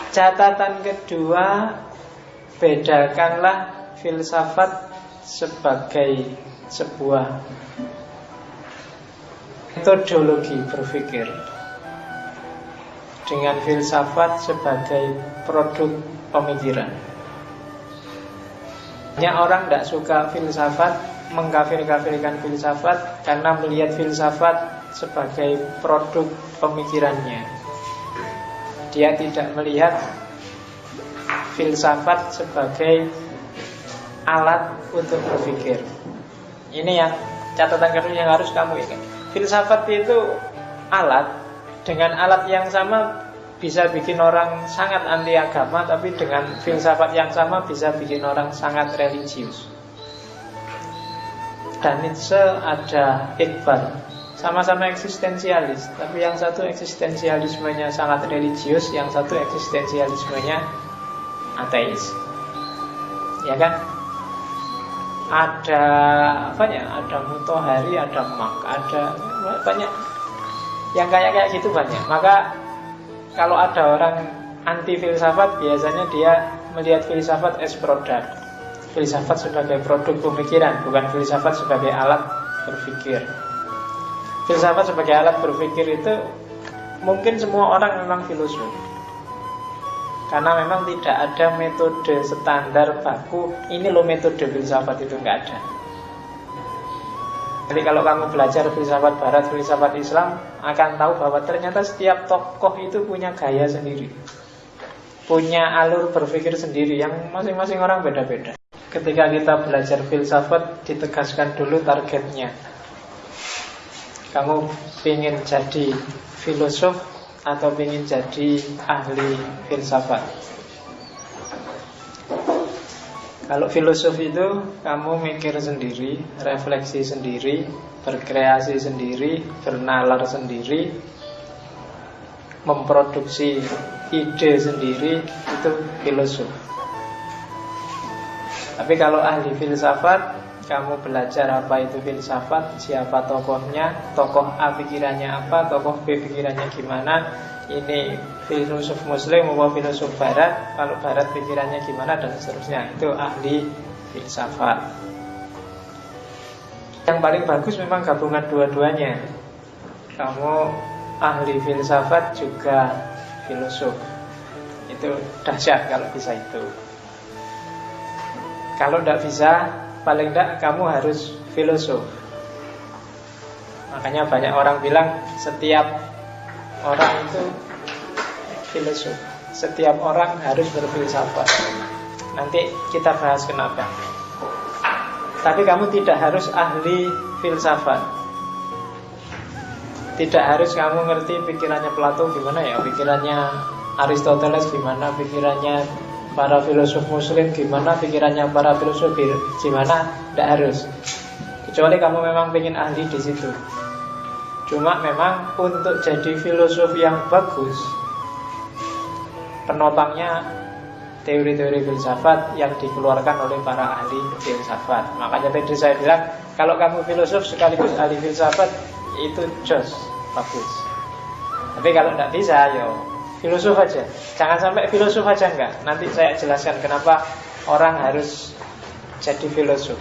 Catatan kedua, bedakanlah filsafat sebagai sebuah metodologi berpikir dengan filsafat sebagai produk pemikiran. Banyak orang tidak suka filsafat, mengkafir-kafirkan filsafat karena melihat filsafat sebagai produk pemikirannya. Dia tidak melihat filsafat sebagai alat untuk berpikir. Ini yang catatan kedua yang harus kamu ingat. Filsafat itu alat. Dengan alat yang sama bisa bikin orang sangat anti agama, tapi dengan filsafat yang sama bisa bikin orang sangat religius. Dan Nietzsche ada Iqbal, sama-sama eksistensialis, tapi yang satu eksistensialismenya sangat religius, yang satu eksistensialismenya ateis. Ya kan? Ada apa ya? Ada Mutahari, ada Mak, ada banyak yang kayak gitu banyak. Maka kalau ada orang anti filsafat, biasanya dia melihat filsafat as product. Filsafat sebagai produk pemikiran, bukan filsafat sebagai alat berpikir. Filsafat sebagai alat berpikir itu mungkin semua orang memang filosof, karena memang tidak ada metode standar baku. Ini loh metode filsafat, itu nggak ada. Jadi kalau kamu belajar filsafat barat, filsafat Islam, akan tahu bahwa ternyata setiap tokoh itu punya gaya sendiri, punya alur berpikir sendiri, yang masing-masing orang beda-beda. Ketika kita belajar filsafat, ditegaskan dulu targetnya. Kamu ingin jadi filosof atau ingin jadi ahli filsafat? Kalau filosof itu kamu mikir sendiri, refleksi sendiri, berkreasi sendiri, bernalar sendiri, memproduksi ide sendiri, itu filosof. Tapi kalau ahli filsafat, kamu belajar apa itu filsafat, siapa tokohnya, tokoh A pikirannya apa, tokoh B pikirannya gimana, ini filosof muslim maupun filosof barat, kalau barat pikirannya gimana, dan seterusnya. Itu ahli filsafat. Yang paling bagus memang gabungan dua-duanya. Kamu ahli filsafat juga filosof. Itu dahsyat kalau bisa itu. Kalau tidak bisa, paling tidak kamu harus filosof. Makanya banyak orang bilang setiap orang itu filosof, setiap orang harus berfilsafat. Nanti kita bahas kenapa. Tapi kamu tidak harus ahli filsafat. Tidak harus kamu ngerti pikirannya Plato gimana ya, pikirannya Aristoteles gimana, pikirannya para filosof muslim gimana, pikirannya para filosof gimana. Tidak harus. Kecuali kamu memang ingin ahli di situ. Cuma memang untuk jadi filosof yang bagus, penopangnya teori-teori filsafat yang dikeluarkan oleh para ahli filsafat. Makanya tadi saya bilang, kalau kamu filosof sekaligus ahli filsafat, itu jos, bagus. Tapi kalau tidak bisa, yo filosof aja. Jangan sampai filosof aja enggak. Nanti saya jelaskan kenapa orang harus jadi filosof.